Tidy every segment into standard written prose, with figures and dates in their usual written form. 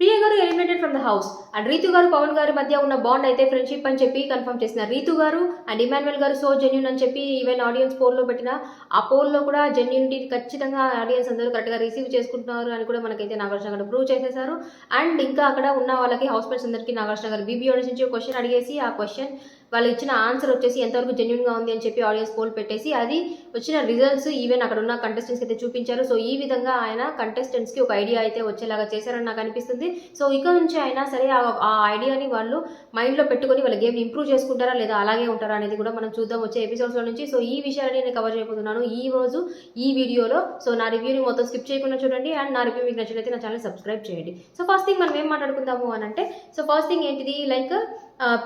Priya garu eliminated from the house and Ritu garu Pawan గారి మధ్య ఉన్న బాండ్ అయితే ఫ్రెండ్షిప్ అని చెప్పి కన్ఫర్మ్ చేసిన రీతు గారు అండ్ ఇమాన్యుయల్ గారు సో జెన్యూన్ అని చెప్పి ఈవెన్ ఆడియన్స్ పోల్లో పెట్టిన ఆ పోల్లో కూడా జెన్యూనిటీ ఖచ్చితంగా ఆడియన్స్ అందరూ కరెక్ట్గా రిసీవ్ చేసుకుంటున్నారు అని కూడా మనకైతే నాగార్జున గారు ప్రూవ్ చేసేసారు. అండ్ ఇంకా అక్కడ ఉన్న వాళ్ళకి హౌస్ మేట్స్ అందరికీ నాగార్జున గారు బీబీ ఆడియన్స్ నుంచి క్వశ్చన్ అడిగేసి ఆ క్వశ్చన్ వాళ్ళు ఇచ్చిన ఆన్సర్ వచ్చేసి ఎంతవరకు జెన్యూన్గా ఉంది అని చెప్పి ఆడియన్స్ పోల్ పెట్టేసి అది వచ్చిన రిజల్ట్స్ ఈవెన్ అక్కడ ఉన్న కంటెస్టెంట్స్కి అయితే చూపించారు. సో ఈ విధంగా ఆయన కంటెస్టెంట్స్కి ఒక ఐడియా అయితే వచ్చేలాగా చేశారని నాకు అనిపిస్తుంది. సో ఇక నుంచి అయినా సరే ఆ ఐడియాని వాళ్ళు మైండ్లో పెట్టుకొని వాళ్ళ గేమ్ని ఇంప్రూవ్ చేసుకుంటారా లేదా అలాగే ఉంటారా అనేది కూడా మనం చూద్దాం వచ్చే ఎపిసోడ్స్లో నుంచి. సో ఈ విషయాన్ని నేను కవర్ చేయబోతున్నాను ఈ రోజు ఈ వీడియోలో. సో నా రివ్యూని మొత్తం స్కిప్ చేయకుండా చూడండి అండ్ నా రివ్యూ మీకు నచ్చినట్లయితే నా ఛానల్ సబ్స్క్రైబ్ చేయండి. సో ఫస్ట్ థింగ్ మనం ఏం మాట్లాడుకుందాము అని అంటే సో ఫస్ట్ థింగ్ ఏంటిది లైక్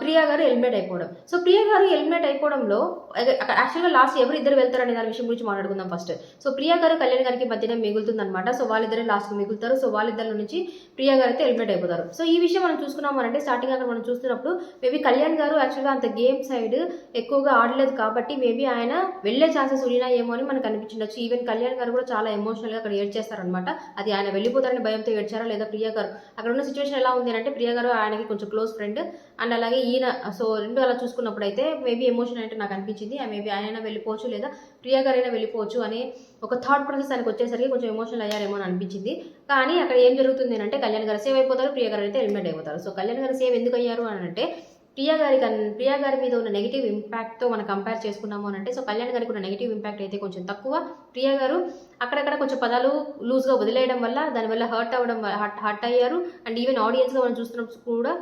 ప్రియా గారు ఎలిమినేట్ అయిపోవడం. సో ప్రియా గారు ఎలిమినేట్ అయిపోవడంలో యాక్చువల్గా లాస్ట్ ఎవరు ఇద్దరు వెళ్తారు అనే దాని విషయం గురించి మాట్లాడుకుందాం ఫస్ట్. సో ప్రియా గారు కళ్యాణ్ గారికి మధ్యనే మిగులుతుంది అనమాట. సో వాళ్ళిద్దరే లాస్ట్కి మిగులుతారు. సో వాళ్ళిద్దరి నుంచి ప్రియా గారు అయితే ఎలిమినేట్ అయిపోతారు. సో ఈ విషయం మనం చూసుకున్నాము అంటే స్టార్టింగ్ అక్కడ మనం చూస్తున్నప్పుడు మేబీ కళ్యాణ్ గారు యాక్చువల్గా అంత గేమ్ సైడ్ ఎక్కువగా ఆడలేదు కాబట్టి మేబీ ఆయన వెళ్ళే ఛాన్సెస్ ఉన్నా ఏమో అని మనకు అనిపించవచ్చు. ఈవెన్ కళ్యాణ్ గారు కూడా చాలా ఎమోషనల్గా అక్కడ ఏడ్చేస్తారనమాట. అది ఆయన వెళ్ళిపోతారని భయంతో ఏడ్చారా లేదా ప్రియా గారు అక్కడ ఉన్న సిచ్యువేషన్ ఎలా ఉంది అంటే ప్రియా గారు ఆయనకి కొంచెం క్లోజ్ ఫ్రెండ్ అండ్ అలాగే ఈయన సో రెండు అలా చూసుకున్నప్పుడు అయితే మేబీ ఎమోషన్ అంటే నాకు అనిపించింది మేబీ ఆయన వెళ్ళిపోవచ్చు లేదా ప్రియా గారైనా వెళ్ళిపోవచ్చు అని ఒక థాట్ ప్రాసెస్ ఆయనకు వచ్చేసరికి కొంచెం ఎమోషనల్ అయ్యారేమో అని అనిపించింది. కానీ అక్కడ ఏం జరుగుతుంది అంటే కళ్యాణ్ గారు సేవ్ అయిపోతారు, ప్రియా గారు అయితే ఎలిమినేట్ అయిపోతారు. సో కళ్యాణ్ గారు సేవ్ ఎందుకు అయ్యారు అని అంటే ప్రియా గారి మీద ఉన్న నెగిటివ్ ఇంపాక్ట్తో మనం కంపేర్ చేసుకున్నాము అని అంటే సో కళ్యాణ్ గారికి ఉన్న నెగిటివ్ ఇంపాక్ట్ అయితే కొంచెం తక్కువ. ప్రియా గారు అక్కడక్కడ కొంచెం పదాలు లూజ్గా వదిలేయడం వల్ల దానివల్ల హర్ట్ అయ్యారు. అండ్ ఈవెన్ ఆడియన్స్గా మనం చూస్తున్నప్పుడు కూడా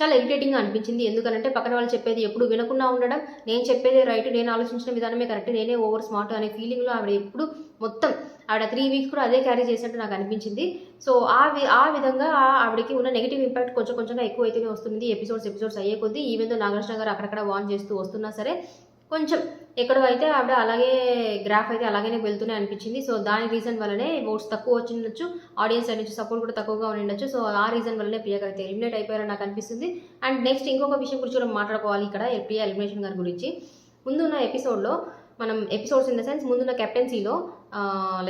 చాలా ఇరిటేటింగ్గా అనిపించింది. ఎందుకంటే పక్కన వాళ్ళు చెప్పేది ఎప్పుడు వినకుండా ఉండడం, నేను చెప్పేదే రైట్, నేను ఆలోచించిన విధానమే కరెక్ట్, నేనే ఓవర్ స్మార్ట్ అనే ఫీలింగ్లో ఆవిడ ఎప్పుడు మొత్తం ఆవిడ 3 వీక్స్ కూడా అదే క్యారీ చేసినట్టు నాకు అనిపించింది. సో ఆ విధంగా ఆవిడకి ఉన్న నెగిటివ్ ఇంపాక్ట్ కొంచెంగా ఎక్కువ అయితేనే వస్తుంది ఎపిసోడ్స్ అయ్యే కొద్దీ. ఈవెన్ దో నాగార్జున గారు అక్కడక్కడ వార్న్ చేస్తూ వస్తున్నా సరే కొంచెం ఎక్కడో అయితే ఆవిడ అలాగే గ్రాఫ్ అయితే అలాగే వెళ్తూనే అనిపించింది. సో దాని రీజన్ వల్లనే ఓట్స్ తక్కువ వచ్చిండొచ్చు, ఆడియన్స్ సైడ్ నుంచి సపోర్ట్ కూడా తక్కువగా ఉండొచ్చు. సో ఆ రీజన్ వల్లనే ప్రియా గారు అయితే ఎలిమినేట్ అయిపోయారని నాకు అనిపిస్తుంది. అండ్ నెక్స్ట్ ఇంకొక విషయం గురించి కూడా మాట్లాడుకోవాలి ఇక్కడ ప్రియా ఎలిమినేషన్ గారి గురించి. ముందున్న ఎపిసోడ్లో మనం ఎపిసోడ్స్ ఇన్ ద సెన్స్ ముందున్న కెప్టెన్సీలో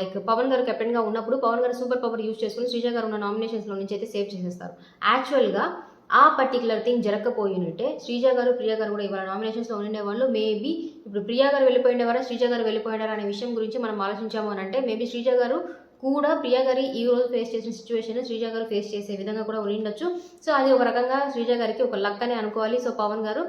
లైక్ పవన్ గారు కెప్టెన్గా ఉన్నప్పుడు పవన్ గారు సూపర్ పవర్ యూజ్ చేసుకుని శ్రీజ గారు ఉన్న నామినేషన్స్లో నుంచి అయితే సేవ్ చేసేస్తారు. యాక్చువల్గా ఆ పర్టికులర్ థింగ్ జరగకపోయినట్టే శ్రీజ గారు ప్రియా గారు కూడా ఇవాళ నామినేషన్స్లో ఉండేవాళ్ళు. మేబీ ఇప్పుడు ప్రియా గారు వెళ్ళిపోయినవారా శ్రీజ గారు వెళ్ళిపోయినారా అనే విషయం గురించి మనం ఆలోచించాము అని అంటే మేబీ శ్రీజ గారు కూడా ప్రియా గారి ఈ రోజు ఫేస్ చేసిన సిచ్యువేషన్ శ్రీజ గారు ఫేస్ చేసే విధంగా కూడా ఉండొచ్చు. సో అది ఒక రకంగా శ్రీజ గారికి ఒక లక్ అనే అనుకోవాలి. సో పవన్ గారు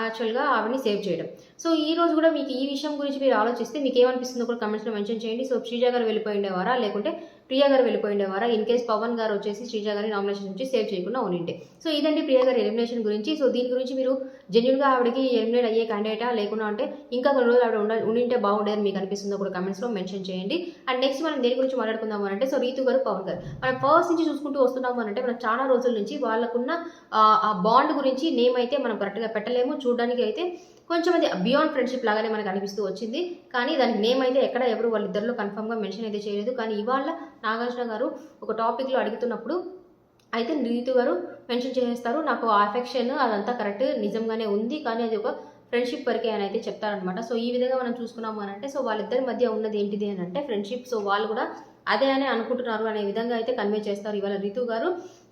యాక్చువల్గా ఆవిడని సేవ్ చేయడం. సో ఈ రోజు కూడా మీకు ఈ విషయం గురించి మీరు ఆలోచిస్తే మీకు ఏమనిపిస్తుందో కూడా కమెంట్స్లో మెన్షన్ చేయండి. సో శ్రీజ గారు వెళ్ళిపోయిండేవారా లేకుంటే ప్రియా గారు వెళ్ళిపోయిండేవారా ఇన్ కేస్ పవన్ గారు వచ్చేసి శ్రీజ గారి నామినేషన్ నుంచి సేవ్ చేయకుండా ఉండింటే. సో ఇదండి ప్రియా గారి ఎలిమినేషన్ గురించి. సో దీని గురించి మీరు జెన్యున్గా ఆవిడకి ఎలిమినేట్ అయ్యే క్యాండిడేటా లేకుండా అంటే ఇంకా కొన్ని రోజులు ఆవిడ ఉండింటే బాగుండేది మీకు అనిపిస్తుందో కూడా కమెంట్స్లో మెన్షన్ చేయండి. అండ్ నెక్స్ట్ మనం దేని గురించి మాట్లాడుకుందాము అంటే సో రీతు గారు పవన్ గారు మనం ఫస్ట్ నుంచి చూసుకుంటూ వస్తున్నాము అంటే మనం చాలా రోజుల నుంచి వాళ్ళకున్న ఆ బాండ్ గురించి నేమ్ అయితే మనం కరెక్ట్గా పెట్టలేము. చూడడానికి అయితే కొంచెం అది బియాండ్ ఫ్రెండ్షిప్ లాగానే మనకు అనిపిస్తూ వచ్చింది. కానీ దానికి నేమ్ అయితే ఎక్కడ ఎవరు వాళ్ళిద్దరిలో కన్ఫర్మ్గా మెన్షన్ అయితే చేయలేదు. కానీ ఇవాళ నాగార్జున గారు ఒక టాపిక్లో అడుగుతున్నప్పుడు అయితే రీతు గారు మెన్షన్ చేసేస్తారు నాకు ఆ అఫెక్షన్ అదంతా కరెక్ట్ నిజంగానే ఉంది కానీ అది ఒక ఫ్రెండ్షిప్ వరకే అని అయితే చెప్తారనమాట. సో ఈ విధంగా మనం చూసుకున్నాము అని అంటే సో వాళ్ళిద్దరి మధ్య ఉన్నది ఏంటిది అని అంటే ఫ్రెండ్షిప్. సో వాళ్ళు కూడా అదే అని అనుకుంటున్నారు అనే విధంగా అయితే కన్వే చేస్తారు ఇవాళ రీతు గారు.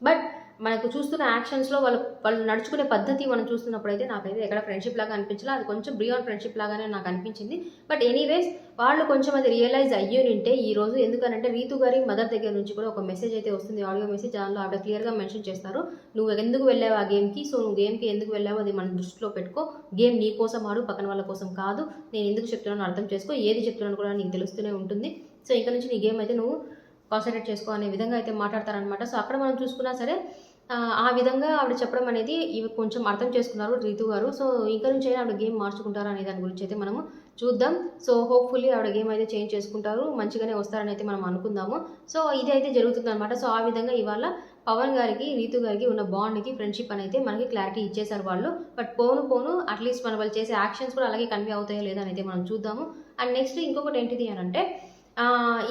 బట్ మనకు చూస్తున్న యాక్షన్స్లో వాళ్ళు నడుచుకునే పద్ధతి మనం చూస్తున్నప్పుడు అయితే నాకైతే ఎక్కడ ఫ్రెండ్షిప్ లాగా అనిపించలేదు. అది కొంచెం బియాండ్ ఫ్రెండ్షిప్ లాగానే నాకు అనిపించింది. బట్ ఎనీవేస్ వాళ్ళు కొంచెం అది రియలైజ్ అయ్యుంటే ఈ రోజు ఎందుకనంటే రీతు గారి మదర్ దగ్గర నుంచి కూడా ఒక మెసేజ్ అయితే వస్తుంది, ఆడియో మెసేజ్. దానిలో ఆవిడ క్లియర్గా మెన్షన్ చేస్తారు నువ్వు ఎందుకు వెళ్ళావు ఆ గేమ్కి, సో నువ్వు గేమ్కి ఎందుకు వెళ్ళావు అది మన దృష్టిలో పెట్టుకో, గేమ్ నీ కోసం ఆడు పక్కన వాళ్ళ కోసం కాదు, నేను ఎందుకు చెప్తున్నాను అర్థం చేసుకో, ఏది చెప్తున్నాను కూడా నీకు తెలుస్తూనే ఉంటుంది. సో ఇక్కడ నుంచి నీ గేమ్ అయితే నువ్వు కాన్సన్ట్రేట్ చేసుకో అనే విధంగా అయితే మాట్లాడతారనమాట. సో అక్కడ మనం చూసుకున్నా సరే ఆ విధంగా ఆవిడ చెప్పడం అనేది ఇవి కొంచెం అర్థం చేసుకున్నారు రీతు గారు. సో ఇంకా నుంచి అయినా ఆవిడ గేమ్ మార్చుకుంటారు అనే దాని గురించి అయితే మనము చూద్దాం. సో హోప్ఫుల్లీ ఆవిడ గేమ్ అయితే చేంజ్ చేసుకుంటారు, మంచిగానే వస్తారని అయితే మనం అనుకుందాము. సో ఇది అయితే జరుగుతుంది అనమాట. సో ఆ విధంగా ఇవాళ పవన్ గారికి రీతు గారికి ఉన్న బాండ్కి ఫ్రెండ్షిప్ అని అయితే మనకి క్లారిటీ ఇచ్చేసారు వాళ్ళు. బట్ పోను అట్లీస్ట్ మన వాళ్ళు చేసే యాక్షన్స్ కూడా అలాగే కన్వే అవుతాయో లేదా అని అయితే మనం చూద్దాము. అండ్ నెక్స్ట్ ఇంకొకటి ఏంటిది అని అంటే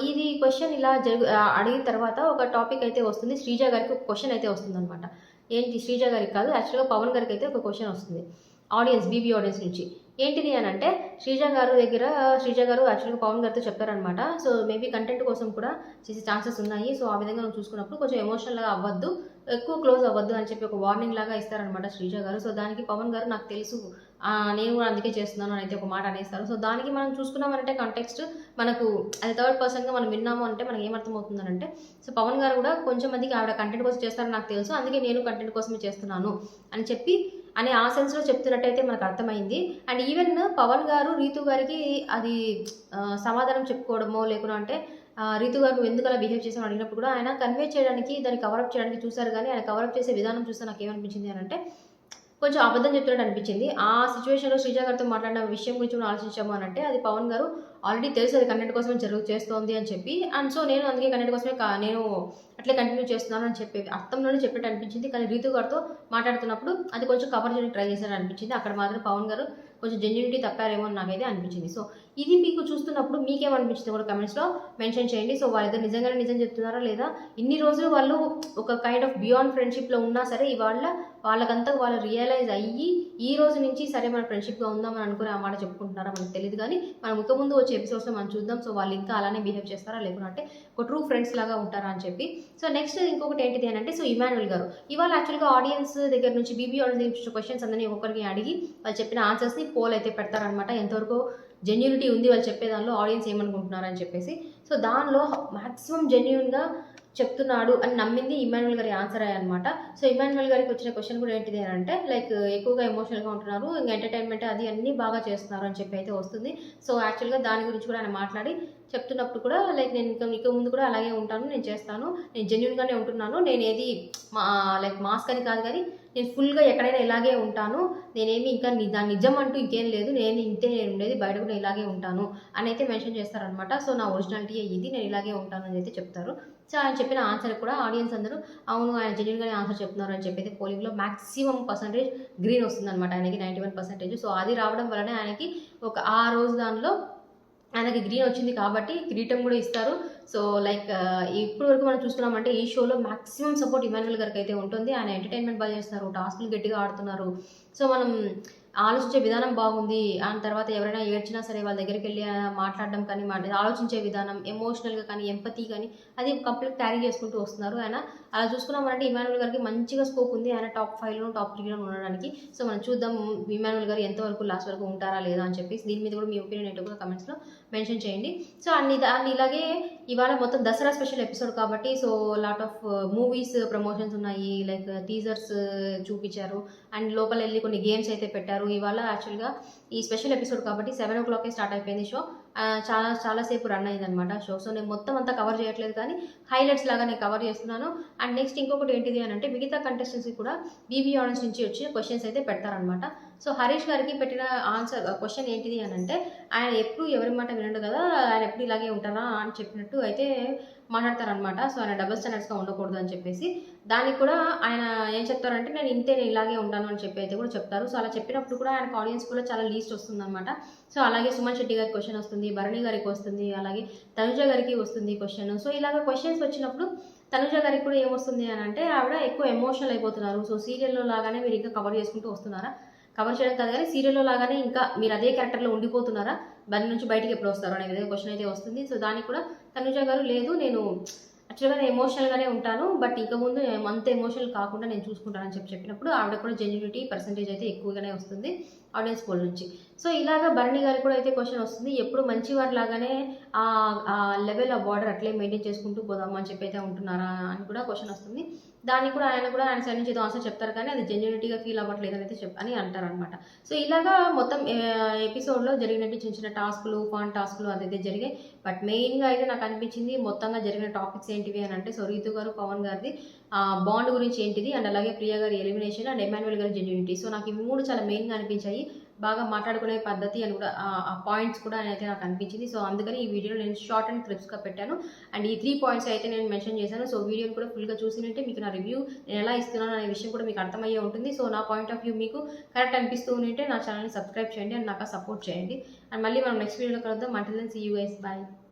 ఇది క్వశ్చన్ ఇలా అడిగిన తర్వాత ఒక టాపిక్ అయితే వస్తుంది, శ్రీజ గారికి ఒక క్వశ్చన్ అయితే వస్తుంది అనమాట. ఏంటి శ్రీజ గారికి కాదు యాక్చువల్గా పవన్ గారికి అయితే ఒక క్వశ్చన్ వస్తుంది ఆడియన్స్ బీబీ ఆడియన్స్ నుంచి. ఏంటిది అని అంటే శ్రీజ గారు దగ్గర శ్రీజ గారు యాక్చువల్గా పవన్ గారితో చెప్పారనమాట. సో మేబీ కంటెంట్ కోసం కూడా చేసే ఛాన్సెస్ ఉన్నాయి. సో ఆ విధంగా నువ్వు చూసుకున్నప్పుడు కొంచెం ఎమోషనల్గా అవ్వద్దు, ఎక్కువ క్లోజ్ అవ్వద్దు అని చెప్పి ఒక వార్నింగ్ లాగా ఇస్తారనమాట శ్రీజ గారు. సో దానికి పవన్ గారు నాకు తెలుసు, నేను కూడా అందుకే చేస్తున్నాను అని అయితే ఒక మాట అనేస్తారు. సో దానికి మనం చూసుకున్నామంటే కాంటెక్స్ట్ మనకు అది థర్డ్ పర్సన్గా మనం విన్నాము అంటే మనకి ఏమర్థమవుతుంది అంటే, సో పవన్ గారు కూడా కొంచెం మందికి ఆవిడ కంటెంట్ కోసం చేస్తారని నాకు తెలుసు, అందుకే నేను కంటెంట్ కోసమే చేస్తున్నాను అని చెప్పి అనే ఆ సెన్స్లో చెప్తున్నట్టయితే మనకు అర్థమైంది. అండ్ ఈవెన్ పవన్ గారు రీతు గారికి అది సమాధానం చెప్పుకోవడమో లేకుండా అంటే రీతు గారు నువ్వు ఎందుకు అలా బిహేవ్ చేసావు అడిగినప్పుడు కూడా ఆయన కన్వే చేయడానికి దాన్ని కవరప్ చేయడానికి చూశారు. కానీ ఆయన కవరప్ చేసే విధానం చూస్తే నాకు ఏమనిపించింది అని అంటే కొంచెం అబద్ధం చెప్తున్నట్టు అనిపించింది. ఆ సిచ్యువేషన్లో శ్రీజ గారితో మాట్లాడిన విషయం గురించి మనం ఆలోచించాము అని అంటే అది పవన్ గారు ఆల్రెడీ తెలుసు అది కంటెంట్ కోసమే చేస్తోంది అని చెప్పి, అండ్ సో నేను అందుకే కంటెంట్ కోసమే నేను అట్లే కంటిన్యూ చేస్తున్నాను అని చెప్పి అర్థంలోనే చెప్పినట్టు అనిపించింది. కానీ రీతు గారితో మాట్లాడుతున్నప్పుడు అది కొంచెం కవర్ చేయడానికి ట్రై చేశారని అనిపించింది. అక్కడ మాత్రం పవన్ గారు కొంచెం జెన్యూనిటీ తప్పారేమో అని నాకైతే అనిపించింది. సో ఇది మీకు చూస్తున్నప్పుడు మీకేమనిపించింది కూడా కమెంట్స్లో మెన్షన్ చేయండి. సో వాళ్ళిద్దరు నిజంగానే నిజం చెప్తున్నారా లేదా, ఇన్ని రోజులు వాళ్ళు ఒక కైండ్ ఆఫ్ బియాండ్ ఫ్రెండ్షిప్లో ఉన్నా సరే ఇవాళ వాళ్ళకంతా వాళ్ళు రియలైజ్ అయ్యి ఈ రోజు నుంచి సరే మన ఫ్రెండ్షిప్గా ఉందామని అనుకుని ఆ మాట చెప్పుకుంటున్నారా మనకు తెలియదు. కానీ మనం ఇక ముందు వచ్చే ఎపిసోడ్స్లో మనం చూద్దాం. సో వాళ్ళు ఇంకా అలానే బిహేవ్ చేస్తారా లేకుంటే ఒక ట్రూ ఫ్రెండ్స్ లాగా ఉంటారా అని చెప్పి. సో నెక్స్ట్ ఇంకొకటి ఏంటిది అని అంటే, సో ఇమాన్యుల్ గారు ఇవాళ యాక్చువల్గా ఆడియన్స్ దగ్గర నుంచి బీబీ ఆడియన్స్ నుంచి క్వశ్చన్స్ అందరినీ ఒక్కొక్కరికి అడిగి వాళ్ళు చెప్పిన ఆన్సర్స్ని పోల్ అయితే పెడతారనమాట. ఎంతవరకు జెన్యూనిటీ ఉంది వాళ్ళు చెప్పేదానిలో, ఆడియన్స్ ఏమనుకుంటున్నారని చెప్పేసి. సో దానిలో మ్యాక్సిమం జెన్యూన్గా చెప్తున్నాడు అని నమ్మింది ఇమాన్యుల్ గారి ఆన్సర్ అయ్యనమాట. సో ఇమాన్యుల్ గారికి వచ్చిన క్వశ్చన్ కూడా ఏంటిది అని అంటే లైక్ ఎక్కువగా ఎమోషనల్గా ఉంటున్నారు, ఇంకా ఎంటర్టైన్మెంట్ అది అన్నీ బాగా చేస్తున్నారు అని చెప్పి అయితే వస్తుంది. సో యాక్చువల్గా దాని గురించి కూడా ఆయన మాట్లాడి చెప్తున్నప్పుడు కూడా లైక్ నేను ఇక ముందు కూడా అలాగే ఉంటాను, నేను చేస్తాను, నేను జెన్యూన్గానే ఉంటున్నాను, నేను ఏది లైక్ మాస్క్ అని కాదు కానీ నేను ఫుల్గా ఎక్కడైనా ఇలాగే ఉంటాను, నేనేమి ఇంకా దాని నిజం అంటూ ఇంకేం లేదు, నేను ఇంతే నేను ఉండేది, బయట కూడా ఇలాగే ఉంటాను అని అయితే మెన్షన్ చేస్తారనమాట. సో నా ఒరిజినాలిటీ ఇది, నేను ఇలాగే ఉంటాను అని అయితే చెప్తారు. సో ఆయన చెప్పిన ఆన్సర్ కూడా ఆడియన్స్ అందరూ అవును ఆయన జెన్యూన్గానే ఆన్సర్ చెప్తున్నారు అని చెప్పి అయితే పోలింగ్లో మ్యాక్సిమం పర్సంటేజ్ గ్రీన్ వస్తుందన్నమాట ఆయనకి, 91%. సో అది రావడం వలన ఆయనకి ఒక ఆ రోజు దానిలో ఆయనకి గ్రీన్ వచ్చింది కాబట్టి కిరీటం కూడా ఇస్తారు. సో లైక్ ఇప్పుడు వరకు మనం చూస్తున్నామంటే ఈ షోలో మ్యాక్సిమం సపోర్ట్ ఇమాన్యుల్ గారికి అయితే ఉంటుంది. ఆయన ఎంటర్టైన్మెంట్ బాగా చేస్తున్నారు, టాస్క్లు గట్టిగా ఆడుతున్నారు. సో మనం ఆలోచించే విధానం బాగుంది. ఆ తర్వాత ఎవరైనా ఏడ్చినా సరే వాళ్ళ దగ్గరికి వెళ్ళి మాట్లాడడం కానీ ఆలోచించే విధానం ఎమోషనల్గా కానీ ఎంపతి కానీ అది కంప్లీట్ క్యారీ చేసుకుంటూ వస్తున్నారు. ఆయన అలా చూసుకున్నామంటే ఇమాన్యుల్ గారికి మంచిగా స్కోప్ ఉంది, ఆయన టాప్ 5లో టాప్ 3లో ఉండడానికి. సో మనం చూద్దాం ఇమాన్యుల్ గారు ఎంతవరకు లాస్ట్ వరకు ఉంటారా లేదా అని చెప్పి. దీని మీద కూడా మీ ఒపీనియన్ ఏంటో కూడా కమెంట్స్లో మెన్షన్ చేయండి. సో అన్ని ఇలాగే ఇవాళ మొత్తం దసరా స్పెషల్ ఎపిసోడ్ కాబట్టి so lot of movies promotions ఉన్నాయి, లైక్ టీజర్స్ చూపించారు అండ్ లోపల వెళ్ళి కొన్ని గేమ్స్ అయితే పెట్టారు. ఇవాళ యాక్చువల్గా ఈ స్పెషల్ ఎపిసోడ్ కాబట్టి 7 o'clock స్టార్ట్ అయిపోయింది షో. చాలాసేపు రన్ అయింది అనమాట షో. సో నేను మొత్తం అంతా కవర్ చేయట్లేదు కానీ హైలైట్స్ లాగా నేను కవర్ చేస్తున్నాను. అండ్ నెక్స్ట్ ఇంకొకటి ఏంటిది అని అంటే మిగతా కంటెస్టెంట్స్కి కూడా బీబీ ఆడియన్స్ నుంచి వచ్చి క్వశ్చన్స్ అయితే పెడతారనమాట. సో హరీష్ గారికి పెట్టిన క్వశ్చన్ ఏంటిది అని అంటే ఆయన ఎప్పుడు ఎవరి మాట వినడు కదా, ఆయన ఎప్పుడు ఇలాగే ఉంటారా అని చెప్పినట్టు అయితే మాట్లాడతారనమాట. సో ఆయన డబుల్ స్టాండర్డ్స్గా ఉండకూడదు అని చెప్పేసి దానికి కూడా ఆయన ఏం చెప్తారంటే నేను ఇలాగే ఉంటాను అని చెప్పి అయితే కూడా చెప్తారు. సో అలా చెప్పినప్పుడు కూడా ఆయనకు ఆడియన్స్ కూడా చాలా లీస్ట్ వస్తుంది అనమాట. సో అలాగే సుమన్ శెట్టి గారికి క్వశ్చన్ వస్తుంది, భరణి గారికి వస్తుంది, అలాగే తనుజ గారికి వస్తుంది క్వశ్చన్. సో ఇలాగ క్వశ్చన్స్ వచ్చినప్పుడు తనుజ గారికి కూడా ఏమొస్తుంది అని అంటే ఆవిడ ఎక్కువ ఎమోషనల్ అయిపోతున్నారు. సో సీరియల్లో లాగానే మీరు ఇంకా కవర్ చేసుకుంటూ వస్తున్నారా, కవర్ చేయడం కాదు కానీ సీరియల్లో లాగానే ఇంకా మీరు అదే క్యారెక్టర్లో ఉండిపోతున్నారా, దాని నుంచి బయటికి ఎప్పుడు వస్తారు అనే విధంగా క్వశ్చన్ అయితే వస్తుంది. సో దానికి కూడా తనుజ గారు లేదు నేను యాక్చువల్గా నేను ఎమోషనల్గానే ఉంటాను, బట్ ఇక ముందు అంత ఎమోషనల్ కాకుండా నేను చూసుకుంటానని చెప్పినప్పుడు ఆవిడ కూడా జెన్యూనిటీ పర్సంటేజ్ అయితే ఎక్కువగానే వస్తుంది ఆడియన్స్ పోల్ నుంచి. సో ఇలాగా భరణి గారికి కూడా అయితే క్వశ్చన్ వస్తుంది, ఎప్పుడు మంచివారి లాగానే ఆ లెవెల్ ఆ బార్డర్ అట్లే మెయింటైన్ చేసుకుంటూ పోదాము అని చెప్పి అయితే ఉంటున్నారా అని కూడా క్వశ్చన్ వస్తుంది. దానికి కూడా ఆయన సైడ్ నుంచి ఏదో ఆన్సర్ చెప్తారు కానీ అది జెన్యూనిటీగా ఫీల్ అవ్వట్లేదు అని అని అంటారు అనమాట. సో ఇలాగా మొత్తం ఎపిసోడ్లో జరిగినట్టు చిన్న చిన్న టాస్కులు ఫాన్ టాస్కులు అదైతే జరిగాయి. బట్ మెయిన్గా అయితే నాకు అనిపించింది మొత్తంగా జరిగిన టాపిక్స్ ఏంటివి అని అంటే సో రీతు గారు పవన్ గారిది బాండ్ గురించి ఏంటిది అండ్ అలాగే ప్రియా గారి ఎలిమినేషన్ అండ్ ఎమాన్యుల్ గారి జెన్యూనిటీ. సో నాకు ఇవి 3 చాలా మెయిన్గా అనిపించాయి. బాగా మాట్లాడుకునే పద్ధతి అని కూడా ఆ పాయింట్స్ కూడా అయితే నాకు అనిపించింది. సో అందుకని ఈ వీడియోలో నేను షార్ట్ అండ్ క్లిప్స్గా పెట్టాను అండ్ ఈ 3 పాయింట్స్ అయితే నేను మెన్షన్ చేశాను. సో వీడియోని కూడా ఫుల్గా చూసినట్టే మీకు నా రివ్యూ నేను ఎలా ఇస్తున్నాను అనే విషయం కూడా మీకు అర్థమయ్యే ఉంటుంది. సో నా పాయింట్ ఆఫ్ వ్యూ మీకు కరెక్ట్ అనిపిస్తూ ఉంటే నా ఛానల్ని సబ్స్క్రైబ్ చేయండి అండ్ నాకు సపోర్ట్ చేయండి. అండ్ మళ్ళీ మనం నెక్స్ట్ వీడియోలో కలుద్దాం. Until then see you guys, bye.